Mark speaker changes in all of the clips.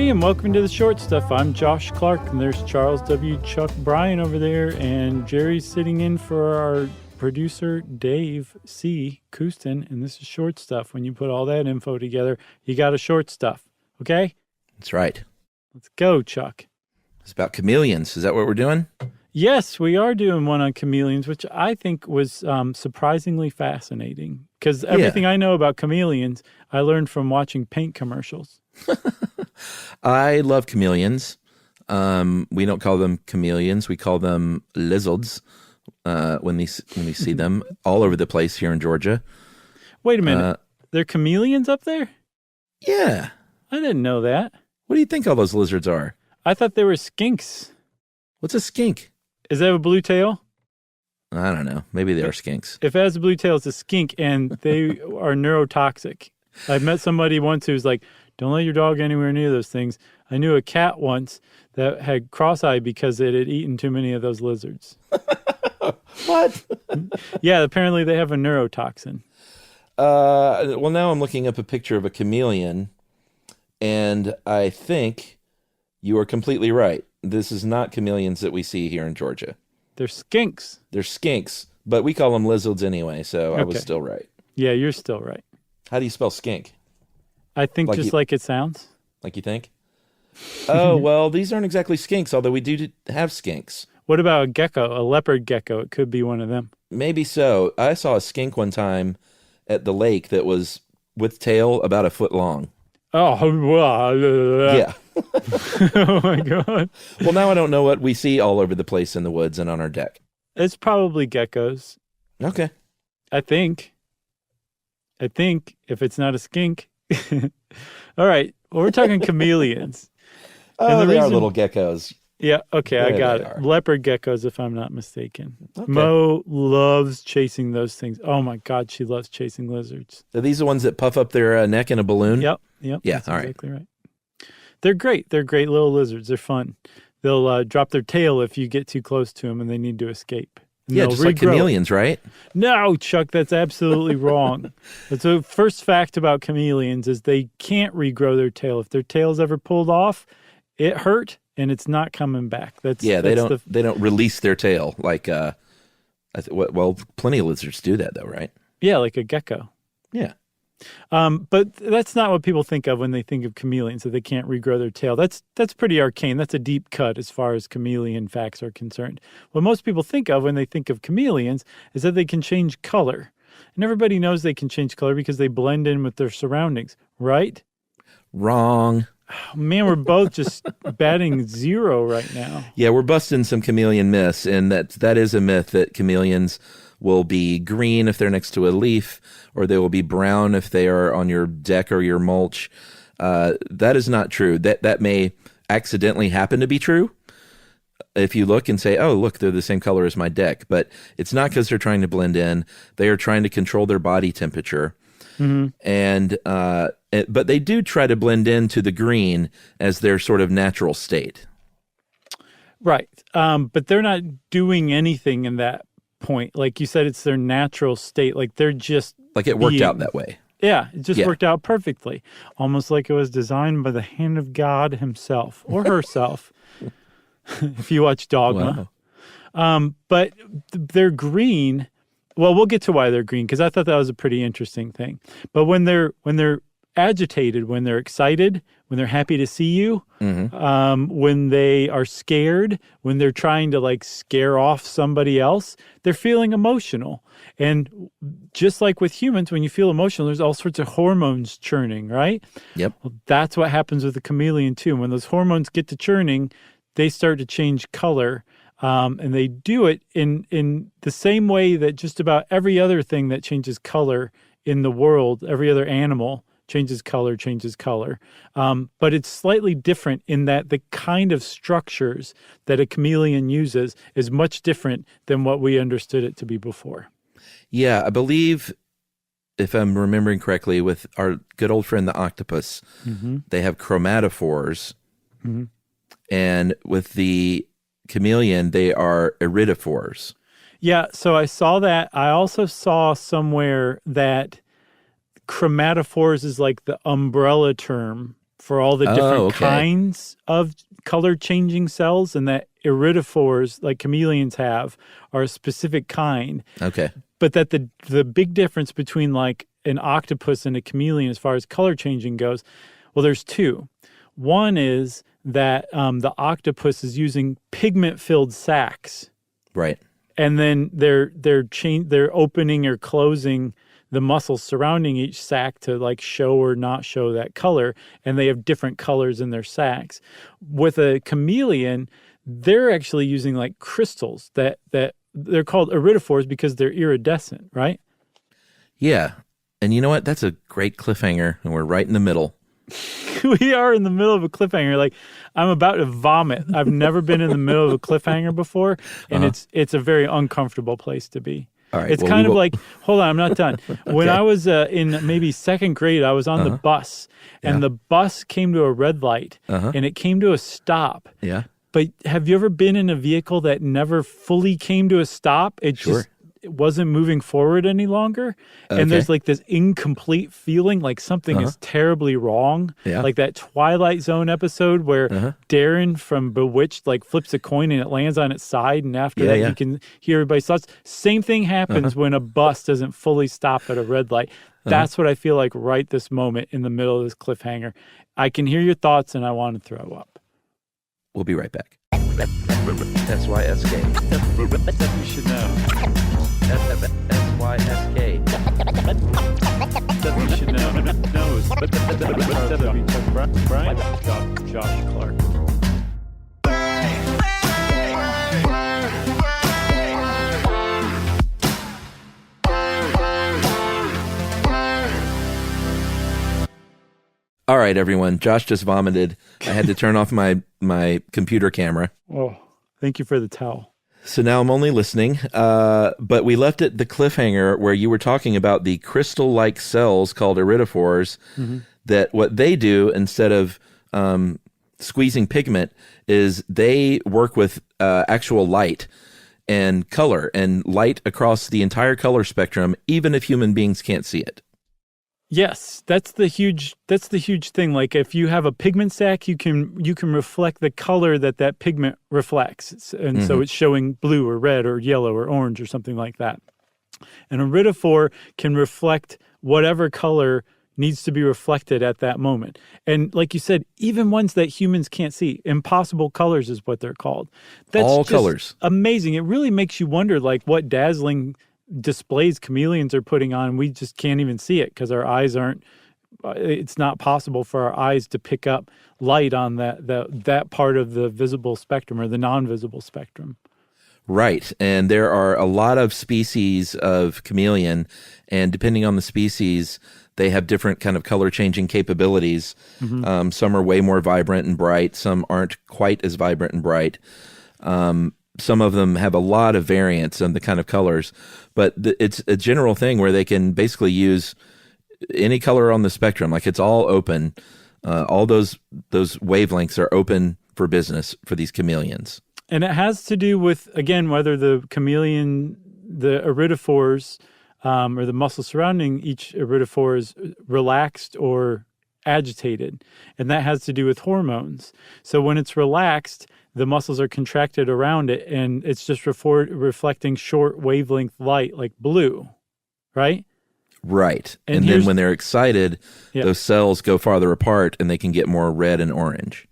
Speaker 1: Hey, and welcome to the Short Stuff. I'm Josh Clark, and there's Charles W. Chuck Bryan over there, and Jerry's sitting in for our producer, Dave C. Kouston, and this is Short Stuff. When you put all that info together, you got a Short Stuff, okay?
Speaker 2: That's right.
Speaker 1: Let's go, Chuck.
Speaker 2: It's about chameleons. Is that what we're doing?
Speaker 1: Yes, we are doing one on chameleons, which I think was surprisingly fascinating, because everything I know about chameleons, I learned from watching paint commercials.
Speaker 2: I love chameleons. We don't call them chameleons. We call them lizards when we see them all over the place here in Georgia.
Speaker 1: Wait a minute. They're chameleons up there?
Speaker 2: Yeah.
Speaker 1: I didn't know that.
Speaker 2: What do you think all those lizards are?
Speaker 1: I thought they were skinks.
Speaker 2: What's a skink?
Speaker 1: Does that have a blue tail?
Speaker 2: I don't know. Maybe they are skinks.
Speaker 1: If it has a blue tail, it's a skink, and they are neurotoxic. I met somebody once who was like, don't let your dog anywhere near those things. I knew a cat once that had cross-eye because it had eaten too many of those lizards.
Speaker 2: What?
Speaker 1: Yeah, apparently they have a neurotoxin.
Speaker 2: Well, now I'm looking up a picture of a chameleon, and I think you are completely right. This is not chameleons that we see here in Georgia.
Speaker 1: They're skinks.
Speaker 2: They're skinks, but we call them lizards anyway, so I was still right.
Speaker 1: Yeah, you're still right.
Speaker 2: How do you spell skink?
Speaker 1: I think like it sounds.
Speaker 2: Like you think? Oh, well, these aren't exactly skinks, although we do have skinks.
Speaker 1: What about a gecko, a leopard gecko? It could be one of them.
Speaker 2: Maybe so. I saw a skink one time at the lake that was with tail about a foot long.
Speaker 1: Oh,
Speaker 2: yeah.
Speaker 1: Oh, my God.
Speaker 2: Well, now I don't know what we see all over the place in the woods and on our deck.
Speaker 1: It's probably geckos.
Speaker 2: Okay.
Speaker 1: I think if it's not a skink. All right. Well, we're talking chameleons.
Speaker 2: Oh, they are little geckos.
Speaker 1: Yeah. Okay.
Speaker 2: There
Speaker 1: I got it.
Speaker 2: are.
Speaker 1: Leopard geckos, if I'm not mistaken.
Speaker 2: Okay.
Speaker 1: Mo loves chasing those things. Oh my God. She loves chasing lizards.
Speaker 2: Are these the ones that puff up their neck in a balloon?
Speaker 1: Yep.
Speaker 2: Yeah.
Speaker 1: That's
Speaker 2: all right.
Speaker 1: exactly right. They're great. They're great little lizards. They're fun. They'll drop their tail if you get too close to them and they need to escape. And
Speaker 2: Yeah, just like chameleons, right?
Speaker 1: No, Chuck, that's absolutely wrong. That's the first fact about chameleons is they can't regrow their tail. If their tail's ever pulled off, it hurt and it's not coming back. They
Speaker 2: don't release their tail like well, plenty of lizards do that though, right?
Speaker 1: Yeah, like a gecko.
Speaker 2: Yeah.
Speaker 1: But that's not what people think of when they think of chameleons, that they can't regrow their tail. That's pretty arcane. That's a deep cut as far as chameleon facts are concerned. What most people think of when they think of chameleons is that they can change color. And everybody knows they can change color because they blend in with their surroundings, right?
Speaker 2: Wrong.
Speaker 1: Oh, man, we're both just batting zero right now.
Speaker 2: Yeah, we're busting some chameleon myths, and that is a myth that chameleons will be green if they're next to a leaf, or they will be brown if they are on your deck or your mulch. That is not true. That may accidentally happen to be true if you look and say, oh, look, they're the same color as my deck. But it's not because they're trying to blend in. They are trying to control their body temperature. Mm-hmm. But they do try to blend into the green as their sort of natural state. Right.
Speaker 1: But they're not doing anything in that point. Like you said, it's their natural state. Like they're just
Speaker 2: like it worked out that way.
Speaker 1: Yeah, it just worked out perfectly. Almost like it was designed by the hand of God himself or herself. If you watch Dogma. Wow. But they're green. Well, we'll get to why they're green because I thought that was a pretty interesting thing. But when they're agitated, when they're excited, when they're happy to see you, mm-hmm. When they are scared, when they're trying to like scare off somebody else, they're feeling emotional. And just like with humans, when you feel emotional, there's all sorts of hormones churning, right?
Speaker 2: Yep.
Speaker 1: Well, that's what happens with the chameleon too. When those hormones get to churning, they start to change color. And they do it in the same way that just about every other thing that changes color in the world, every other animal changes color. But it's slightly different in that the kind of structures that a chameleon uses is much different than what we understood it to be before.
Speaker 2: Yeah, I believe, if I'm remembering correctly, with our good old friend the octopus, mm-hmm. they have chromatophores. Mm-hmm. And with the chameleon, they are iridophores.
Speaker 1: Yeah, so I saw that. I also saw somewhere that chromatophores is like the umbrella term for all the different
Speaker 2: okay.
Speaker 1: kinds of color changing cells, and that iridophores, like chameleons have, are a specific kind.
Speaker 2: Okay.
Speaker 1: But that the big difference between like an octopus and a chameleon as far as color changing goes, well, there's two. One is that the octopus is using pigment-filled sacs.
Speaker 2: Right.
Speaker 1: And then they're opening or closing the muscles surrounding each sac to like show or not show that color, and they have different colors in their sacs. With a chameleon, they're actually using like crystals that they're called iridophores because they're iridescent, right?
Speaker 2: Yeah. And you know what? That's a great cliffhanger, and we're right in the middle.
Speaker 1: We are in the middle of a cliffhanger. Like, I'm about to vomit. I've never been in the middle of a cliffhanger before, and it's a very uncomfortable place to be.
Speaker 2: All right.
Speaker 1: It's kind of like, hold on, I'm not done. When I was in maybe second grade, I was on the bus, and the bus came to a red light, and it came to a stop.
Speaker 2: Yeah.
Speaker 1: But have you ever been in a vehicle that never fully came to a stop? It wasn't moving forward any longer. And there's like this incomplete feeling like something is terribly wrong.
Speaker 2: Yeah.
Speaker 1: Like that Twilight Zone episode where Darren from Bewitched like flips a coin and it lands on its side. And after that, you can hear everybody's thoughts. Same thing happens when a bus doesn't fully stop at a red light. That's what I feel like right this moment in the middle of this cliffhanger. I can hear your thoughts and I want to throw up.
Speaker 2: We'll be right back. SYSK.
Speaker 1: You should know.
Speaker 2: SYSK.
Speaker 1: You should know. No, Brian. Josh Clark.
Speaker 2: All right, everyone. Josh just vomited. I had to turn off my computer camera.
Speaker 1: Oh, thank you for the towel.
Speaker 2: So now I'm only listening, but we left it the cliffhanger where you were talking about the crystal-like cells called iridophores, that what they do instead of squeezing pigment is they work with actual light and color and light across the entire color spectrum, even if human beings can't see it.
Speaker 1: Yes, that's the huge thing. Like if you have a pigment sac, you can reflect the color that pigment reflects. And so it's showing blue or red or yellow or orange or something like that. An iridophore can reflect whatever color needs to be reflected at that moment. And like you said, even ones that humans can't see, impossible colors is what they're called. That's
Speaker 2: all
Speaker 1: just
Speaker 2: colors. Amazing.
Speaker 1: It really makes you wonder like what dazzling displays chameleons are putting on. We just can't even see it because our eyes aren't, it's not possible for our eyes to pick up light on that part of the visible spectrum or the non-visible spectrum.
Speaker 2: Right. And there are a lot of species of chameleon, and depending on the species, they have different kind of color changing capabilities. Some are way more vibrant and bright. Some aren't quite as vibrant and bright. Some of them have a lot of variance in the kind of colors, but it's a general thing where they can basically use any color on the spectrum. Like it's all open. All those wavelengths are open for business for these chameleons.
Speaker 1: And it has to do with, again, whether the chameleon, the iridophores, or the muscle surrounding each iridophore is relaxed or agitated. And that has to do with hormones. So when it's relaxed, the muscles are contracted around it, and it's just reflecting short wavelength light like blue, right?
Speaker 2: Right. And then when they're excited, those cells go farther apart, and they can get more red and orange.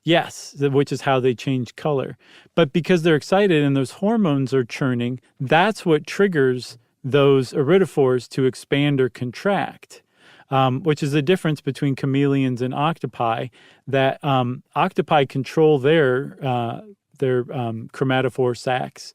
Speaker 1: Yes, which is how they change color. But because they're excited and those hormones are churning, that's what triggers those iridophores to expand or contract. Which is the difference between chameleons and octopi, that octopi control their chromatophore sacs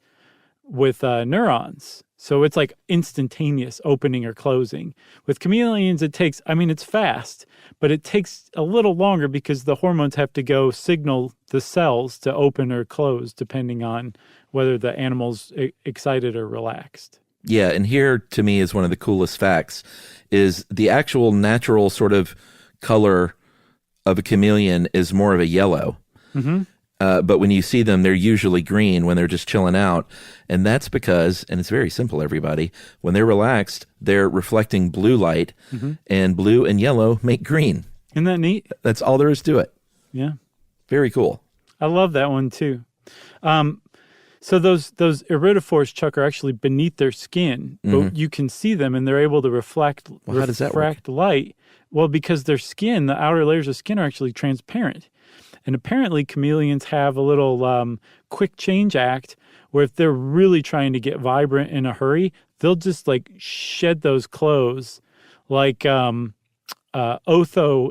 Speaker 1: with neurons. So it's like instantaneous opening or closing. With chameleons, it's fast, but it takes a little longer because the hormones have to go signal the cells to open or close depending on whether the animal's excited or relaxed.
Speaker 2: Yeah, and here to me is one of the coolest facts is the actual natural sort of color of a chameleon is more of a yellow. But when you see them, they're usually green when they're just chilling out. And that's because, and it's very simple, everybody, when they're relaxed, they're reflecting blue light, and blue and yellow make green.
Speaker 1: Isn't that neat?
Speaker 2: That's all there is to it.
Speaker 1: Yeah.
Speaker 2: Very cool.
Speaker 1: I love that one too. So those iridophores, Chuck, are actually beneath their skin, but you can see them and they're able to reflect
Speaker 2: How does that work?
Speaker 1: light. Well, because their skin, the outer layers of skin, are actually transparent. And apparently chameleons have a little quick change act where if they're really trying to get vibrant in a hurry, they'll just like shed those clothes like Otho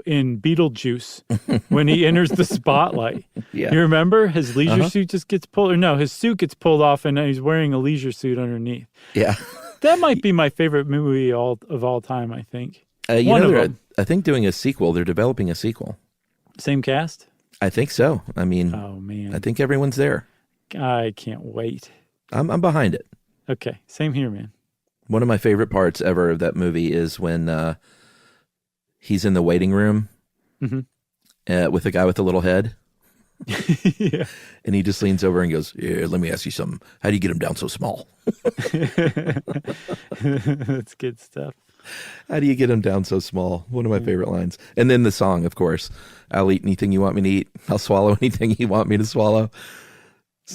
Speaker 1: in Beetlejuice when he enters the spotlight.
Speaker 2: Yeah.
Speaker 1: You remember? His leisure suit just gets pulled, or no, his suit gets pulled off and he's wearing a leisure suit underneath.
Speaker 2: Yeah.
Speaker 1: That might be my favorite movie of all time, I think.
Speaker 2: I think doing a sequel, they're developing a sequel.
Speaker 1: Same cast?
Speaker 2: I think so. I mean,
Speaker 1: Oh, man.
Speaker 2: I think everyone's there.
Speaker 1: I can't wait.
Speaker 2: I'm behind it.
Speaker 1: Okay. Same here, man.
Speaker 2: One of my favorite parts ever of that movie is when he's in the waiting room with the guy with the little head.
Speaker 1: Yeah.
Speaker 2: And he just leans over and goes, "Yeah, let me ask you something. How do you get him down so small?"
Speaker 1: That's good stuff.
Speaker 2: How do you get him down so small? One of my favorite lines. And then the song, of course. I'll eat anything you want me to eat. I'll swallow anything you want me to swallow.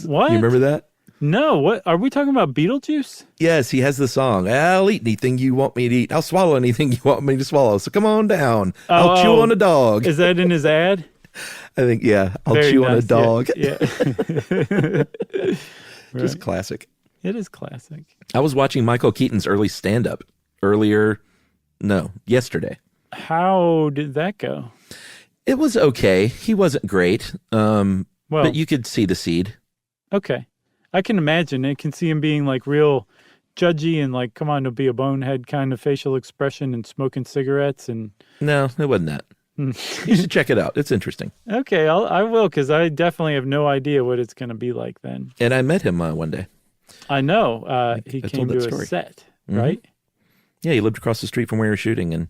Speaker 1: What?
Speaker 2: You remember that?
Speaker 1: No. What? Are we talking about Beetlejuice?
Speaker 2: Yes, he has the song. I'll eat anything you want me to eat. I'll swallow anything you want me to swallow. So come on down. I'll chew on a dog.
Speaker 1: Is that in his ad?
Speaker 2: I think, yeah. I'll
Speaker 1: Very
Speaker 2: chew on a
Speaker 1: nice.
Speaker 2: dog.
Speaker 1: Yeah.
Speaker 2: Just
Speaker 1: Right.
Speaker 2: classic.
Speaker 1: It is classic.
Speaker 2: I was watching Michael Keaton's early stand-up yesterday.
Speaker 1: How did that go?
Speaker 2: It was okay. He wasn't great, but you could see the seed.
Speaker 1: Okay. I can imagine. I can see him being like real judgy and like, come on, to be a bonehead kind of facial expression and smoking cigarettes. And
Speaker 2: No, it wasn't that. You should check it out. It's interesting.
Speaker 1: okay, I will, because I definitely have no idea what it's going to be like then.
Speaker 2: And I met him one day.
Speaker 1: I know. He
Speaker 2: I
Speaker 1: came
Speaker 2: told that
Speaker 1: to a
Speaker 2: story.
Speaker 1: set, right?
Speaker 2: Yeah, he lived across the street from where we were shooting and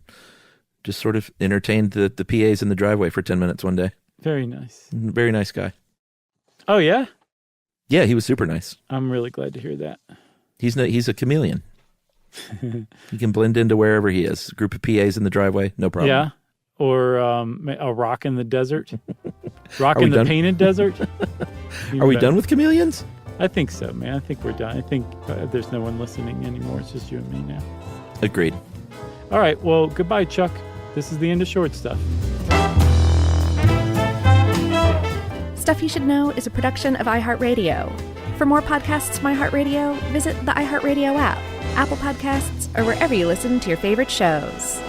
Speaker 2: just sort of entertained the PAs in the driveway for 10 minutes one day.
Speaker 1: Very nice.
Speaker 2: Very nice guy.
Speaker 1: Oh, yeah?
Speaker 2: Yeah, he was super nice.
Speaker 1: I'm really glad to hear that.
Speaker 2: He's a chameleon. He can blend into wherever he is. A group of PAs in the driveway, no problem.
Speaker 1: Yeah. Or a rock in the desert. Rock
Speaker 2: Are we
Speaker 1: in the
Speaker 2: done?
Speaker 1: painted desert.
Speaker 2: Are we done with chameleons?
Speaker 1: I think so, man. I think we're done. I think there's no one listening anymore. It's just you and me now.
Speaker 2: Agreed.
Speaker 1: All right. Well, goodbye, Chuck. This is the end of Short Stuff.
Speaker 3: Stuff You Should Know is a production of iHeartRadio. For more podcasts from iHeartRadio, visit the iHeartRadio app, Apple Podcasts, or wherever you listen to your favorite shows.